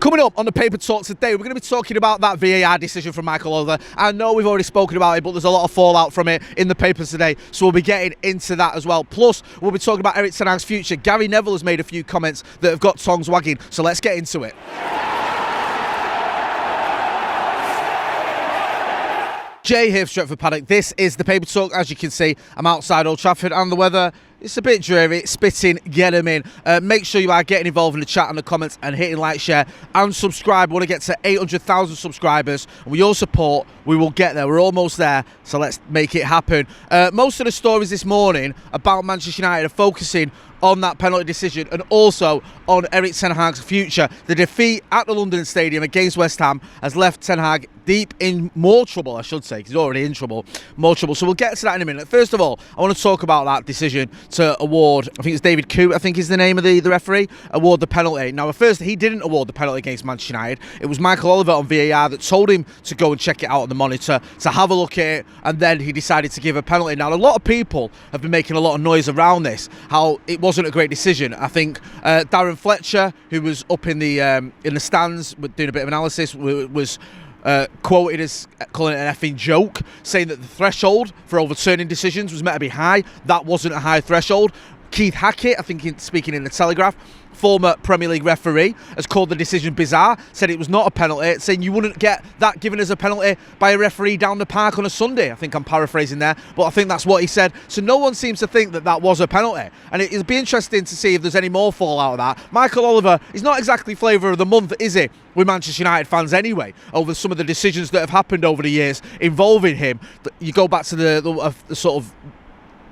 Coming up on the Paper Talk today, we're going to be talking about that VAR decision from Michael Oliver. I know we've already spoken about it, but there's a lot of fallout from it in the papers today, so we'll be getting into that as well. Plus, we'll be talking about Erik Ten Hag's future. Gary Neville has made a few comments that have got tongues wagging, so let's get into it. Jay here for Stretford, Paddock. This is the Paper Talk. As you can see, I'm outside Old Trafford and the weather, it's a bit dreary. Spitting, get them in. Make sure you are getting involved in the chat and the comments and hitting like, share and subscribe. We want to get to 800,000 subscribers. And with your support, we will get there. We're almost there, so let's make it happen. Most of the stories this morning about Manchester United are focusing on that penalty decision and also on Erik Ten Hag's future. The defeat at the London Stadium against West Ham has left Ten Hag deep in more trouble, I should say, because he's already in trouble, more trouble. So we'll get to that in a minute. First of all, I want to talk about that decision to award, I think it's David Coote, I think is the name of the referee, award the penalty. Now, at first, he didn't award the penalty against Manchester United. It was Michael Oliver on VAR that told him to go and check it out on the monitor, to have a look at it, and then he decided to give a penalty. Now, a lot of people have been making a lot of noise around this, how it wasn't a great decision. I think Darren Fletcher, who was up in the stands doing a bit of analysis, was quoted as calling it an effing joke, saying that the threshold for overturning decisions was meant to be high. That wasn't a high threshold. Keith Hackett, I think speaking in the Telegraph, former Premier League referee, has called the decision bizarre, said it was not a penalty, saying you wouldn't get that given as a penalty by a referee down the park on a Sunday. I think I'm paraphrasing there, but I think that's what he said. So no one seems to think that that was a penalty. And it'll be interesting to see if there's any more fallout of that. Michael Oliver is not exactly flavour of the month, is he, with Manchester United fans anyway, over some of the decisions that have happened over the years involving him. You go back to the sort of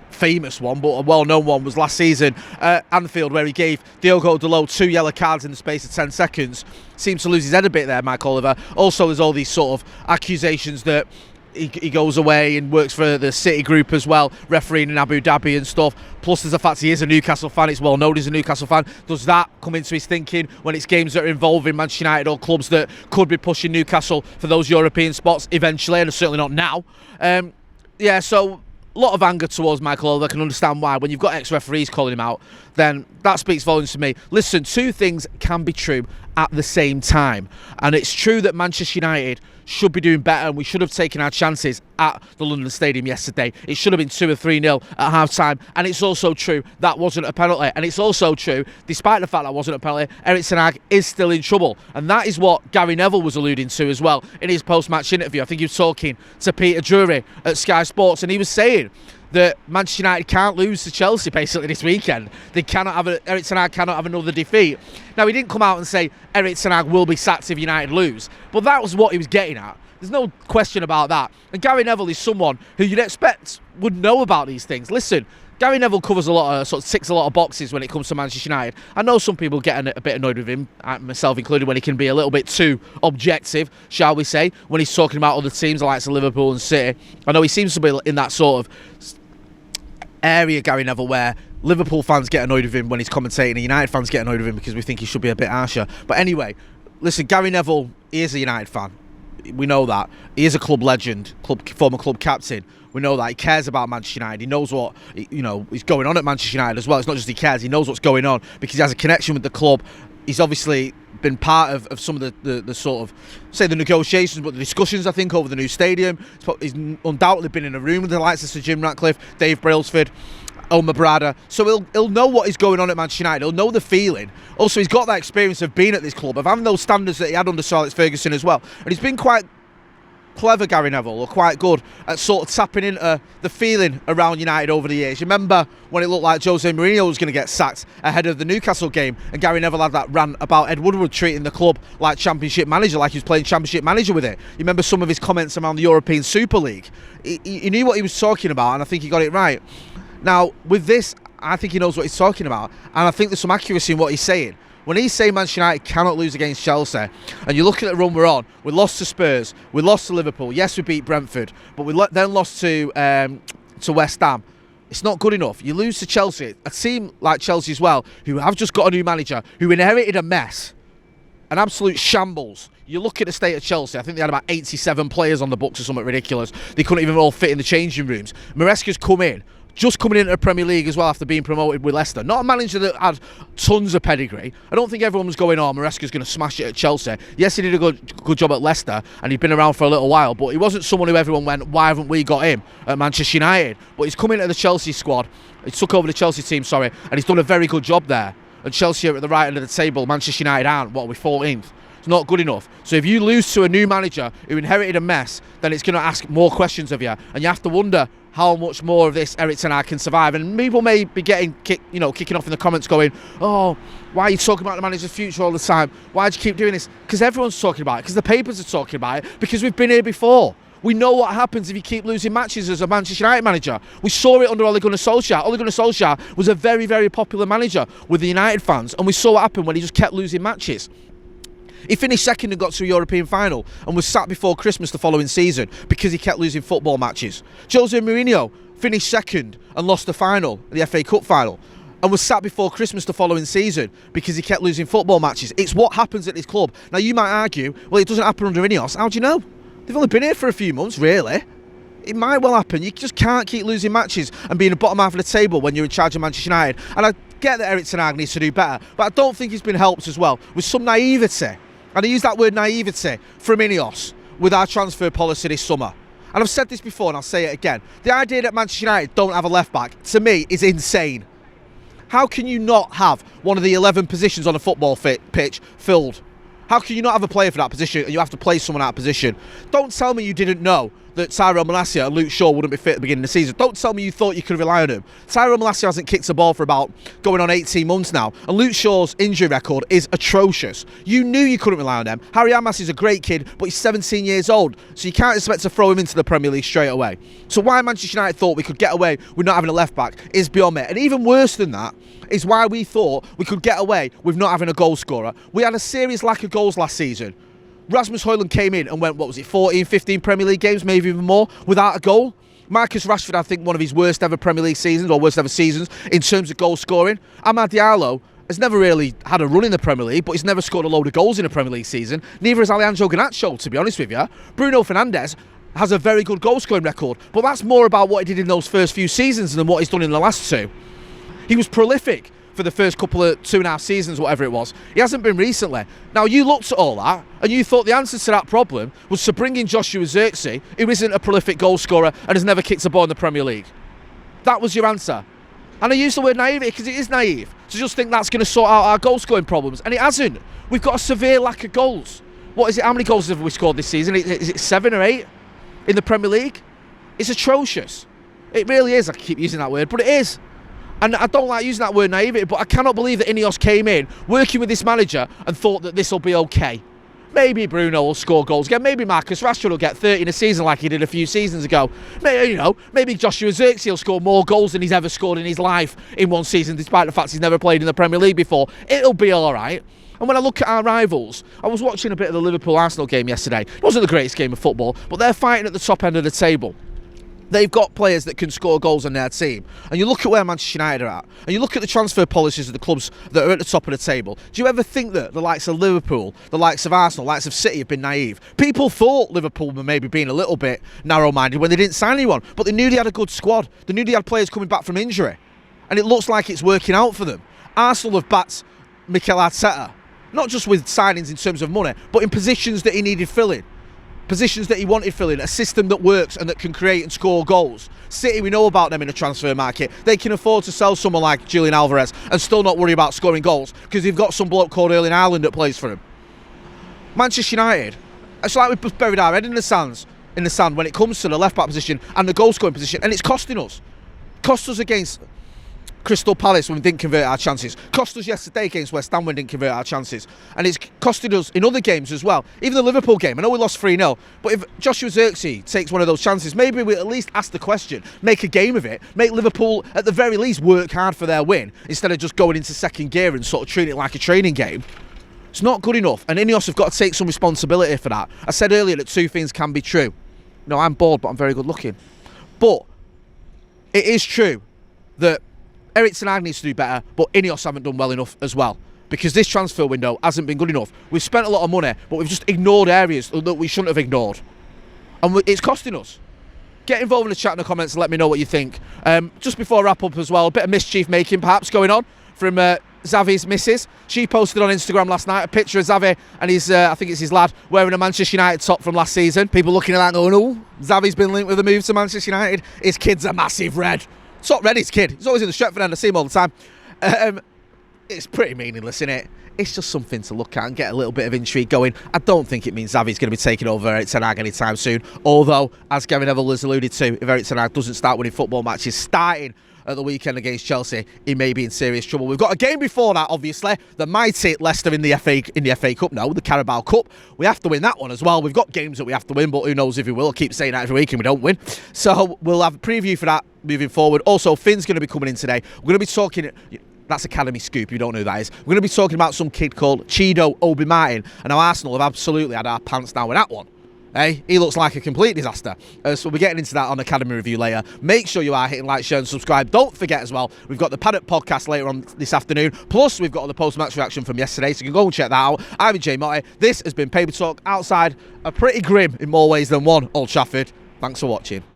famous one, but a well-known one, was last season at Anfield, where he gave Diogo Dalot 2 yellow cards in the space of 10 seconds. Seems to lose his head a bit there, Mike Oliver. Also, there's all these sort of accusations that he goes away and works for the City Group as well, refereeing in Abu Dhabi and stuff. Plus, there's the fact he is a Newcastle fan. It's well known he's a Newcastle fan. Does that come into his thinking when it's games that are involving Manchester United or clubs that could be pushing Newcastle for those European spots eventually, and certainly not now? Yeah, so a lot of anger towards Michael Oliver. I can understand why. When you've got ex-referees calling him out, then that speaks volumes to me. Listen, two things can be true at the same time. And it's true that Manchester United should be doing better, and we should have taken our chances at the London Stadium yesterday. It should have been 2 or 3-0 at half-time. And it's also true that wasn't a penalty. And it's also true, despite the fact that wasn't a penalty, Erik Ten Hag is still in trouble. And that is what Gary Neville was alluding to as well in his post-match interview. I think he was talking to Peter Drury at Sky Sports, and he was saying that Manchester United can't lose to Chelsea basically this weekend. They cannot have Erik Ten Hag cannot have another defeat. Now, he didn't come out and say Erik Ten Hag will be sacked if United lose, but that was what he was getting at. There's no question about that. And Gary Neville is someone who you'd expect would know about these things. Listen, Gary Neville covers a lot of, ticks a lot of boxes when it comes to Manchester United. I know some people get a bit annoyed with him, myself included, when he can be a little bit too objective, shall we say, when he's talking about other teams like Liverpool and City. I know he seems to be in that sort of area, Gary Neville, where Liverpool fans get annoyed with him when he's commentating and United fans get annoyed with him because we think he should be a bit harsher. But anyway, listen, Gary Neville, he is a United fan. We know that. He is a club legend, former club captain. We know that. He cares about Manchester United. He knows what is going on at Manchester United as well. It's not just he cares, he knows what's going on because he has a connection with the club. He's obviously been part of some of the sort of, say, the negotiations, but the discussions, I think, over the new stadium. He's undoubtedly been in a room with the likes of Sir Jim Ratcliffe, Dave Brailsford, Omar Brada. So he'll know what is going on at Manchester United. He'll know the feeling. Also, he's got that experience of being at this club, of having those standards that he had under Sir Alex Ferguson as well. And he's been quite clever, Gary Neville, or quite good at sort of tapping into the feeling around United over the years. You remember when it looked like Jose Mourinho was going to get sacked ahead of the Newcastle game, and Gary Neville had that rant about Ed Woodward treating the club like Championship manager, like he was playing Championship manager with it. You remember some of his comments around the European Super League. He knew what he was talking about, and I think he got it right. Now, with this, I think he knows what he's talking about, and I think there's some accuracy in what he's saying. When he's saying Manchester United cannot lose against Chelsea, and you look at the run we're on, we lost to Spurs, we lost to Liverpool, yes, we beat Brentford, but we then lost to West Ham. It's not good enough. You lose to Chelsea, a team like Chelsea as well, who have just got a new manager, who inherited a mess, an absolute shambles. You look at the state of Chelsea, I think they had about 87 players on the books or something ridiculous. They couldn't even all fit in the changing rooms. Maresca's come in, just coming into the Premier League as well after being promoted with Leicester. Not a manager that had tons of pedigree. I don't think everyone was going, Maresca's going to smash it at Chelsea. Yes, he did a good job at Leicester, and he'd been around for a little while, but he wasn't someone who everyone went, why haven't we got him at Manchester United? But he's come into the Chelsea squad. He took over the Chelsea team, and he's done a very good job there. And Chelsea are at the right end of the table. Manchester United aren't. What are we, 14th? It's not good enough. So if you lose to a new manager who inherited a mess, then it's going to ask more questions of you, and you have to wonder how much more of this Erik Ten Hag can survive. And people may be getting kicking off in the comments going, oh, why are you talking about the manager's future all the time? Why do you keep doing this? Because everyone's talking about it, because the papers are talking about it, because we've been here before. We know what happens if you keep losing matches as a Manchester United manager. We saw it under Ole Gunnar Solskjaer. Ole Gunnar Solskjaer was a very, very popular manager with the United fans, and we saw what happened when he just kept losing matches. He finished second and got to a European final and was sacked before Christmas the following season because he kept losing football matches. Jose Mourinho finished second and lost the final, the FA Cup final, and was sacked before Christmas the following season because he kept losing football matches. It's what happens at this club. Now, you might argue, well, it doesn't happen under INEOS. How do you know? They've only been here for a few months, really. It might well happen. You just can't keep losing matches and be in the bottom half of the table when you're in charge of Manchester United. And I get that Erik Ten Hag needs to do better, but I don't think he's been helped as well with some naivety. And I use that word naivety from INEOS with our transfer policy this summer. And I've said this before and I'll say it again. The idea that Manchester United don't have a left-back, to me, is insane. How can you not have one of the 11 positions on a football pitch filled? How can you not have a player for that position and you have to play someone out of position? Don't tell me you didn't know that Tyrone Malacia and Luke Shaw wouldn't be fit at the beginning of the season. Don't tell me you thought you could rely on him. Tyrone Malacia hasn't kicked a ball for about going on 18 months now, and Luke Shaw's injury record is atrocious. You knew you couldn't rely on them. Harry Amas is a great kid, but he's 17 years old, so you can't expect to throw him into the Premier League straight away. So why Manchester United thought we could get away with not having a left-back is beyond me. And even worse than that is why we thought we could get away with not having a goal scorer. We had a serious lack of goals last season. Rasmus Højlund came in and went, 14, 15 Premier League games, maybe even more, without a goal. Marcus Rashford, I think, one of his worst ever Premier League seasons, or worst ever seasons, in terms of goal scoring. Amad Diallo has never really had a run in the Premier League, but he's never scored a load of goals in a Premier League season. Neither has Alejandro Garnacho, to be honest with you. Bruno Fernandes has a very good goal scoring record, but that's more about what he did in those first few seasons than what he's done in the last two. He was prolific for the first couple of 2.5 seasons, whatever it was. He hasn't been recently. Now, you looked at all that and you thought the answer to that problem was to bring in Joshua Zirkzee, who isn't a prolific goal scorer and has never kicked a ball in the Premier League. That was your answer. And I use the word naive because it is naive to just think that's going to sort out our goal scoring problems, and it hasn't. We've got a severe lack of goals. What is it? How many goals have we scored this season? Is it 7 or 8 in the Premier League? It's atrocious. It really is. I keep using that word, but it is. And I don't like using that word naivety, but I cannot believe that INEOS came in working with this manager and thought that this will be okay. Maybe Bruno will score goals again. Maybe Marcus Rashford will get 30 in a season like he did a few seasons ago. Maybe Joshua Zirkzee will score more goals than he's ever scored in his life in one season, despite the fact he's never played in the Premier League before. It'll be all right. And when I look at our rivals, I was watching a bit of the Liverpool-Arsenal game yesterday. It wasn't the greatest game of football, but they're fighting at the top end of the table. They've got players that can score goals on their team. And you look at where Manchester United are at, and you look at the transfer policies of the clubs that are at the top of the table. Do you ever think that the likes of Liverpool, the likes of Arsenal, the likes of City have been naive? People thought Liverpool were maybe being a little bit narrow-minded when they didn't sign anyone, but they knew they had a good squad. They knew they had players coming back from injury. And it looks like it's working out for them. Arsenal have backed Mikel Arteta, not just with signings in terms of money, but in positions that he needed filling. Positions that he wanted filling, a system that works and that can create and score goals. City, we know about them in the transfer market. They can afford to sell someone like Julian Alvarez and still not worry about scoring goals because they've got some bloke called Erling Haaland that plays for him. Manchester United, it's like we've buried our head in the sand when it comes to the left-back position and the goal-scoring position, and it's costing us. Cost us against Crystal Palace when we didn't convert our chances. Cost us yesterday against West Ham when we didn't convert our chances. And it's costed us in other games as well. Even the Liverpool game, I know we lost 3-0, but if Joshua Zirkzee takes one of those chances, maybe we at least ask the question, make a game of it, make Liverpool at the very least work hard for their win instead of just going into second gear and sort of treating it like a training game. It's not good enough, and INEOS have got to take some responsibility for that. I said earlier that two things can be true. No, I'm bald, but I'm very good looking. But it is true that Erik Ten Hag needs to do better, but INEOS haven't done well enough as well, because this transfer window hasn't been good enough. We've spent a lot of money, but we've just ignored areas that we shouldn't have ignored, and it's costing us. Get involved in the chat and the comments and let me know what you think. Just before I wrap up as well, a bit of mischief making perhaps going on from Xavi's missus. She posted on Instagram last night a picture of Xavi and his, I think it's his lad, wearing a Manchester United top from last season. People looking at that going, oh, Xavi's been linked with a move to Manchester United. His kid's a massive red. Top red, his kid. He's always in the Stretford end. I see him all the time. It's pretty meaningless, isn't it? It's just something to look at and get a little bit of intrigue going. I don't think it means Xavi's going to be taking over Erik Ten Hag anytime soon. Although, as Gary Neville has alluded to, if Erik Ten Hag doesn't start winning football matches starting at the weekend against Chelsea, he may be in serious trouble. We've got a game before that, obviously. The mighty Leicester in the FA Cup. No, the Carabao Cup. We have to win that one as well. We've got games that we have to win, but who knows if we will. I keep saying that every week and we don't win. So we'll have a preview for that moving forward. Also, Finn's going to be coming in today. We're going to be talking... That's Academy Scoop, you don't know who that is. We're going to be talking about some kid called Chido Obi Martin, and now Arsenal have absolutely had our pants down with that one. Hey, he looks like a complete disaster. So we'll be getting into that on Academy Review later. Make sure you are hitting like, share and subscribe. Don't forget as well, we've got the Paddock podcast later on this afternoon. Plus, we've got all the post-match reaction from yesterday, so you can go and check that out. I'm Jay Motty. This has been Paper Talk outside a pretty grim, in more ways than one, Old Trafford. Thanks for watching.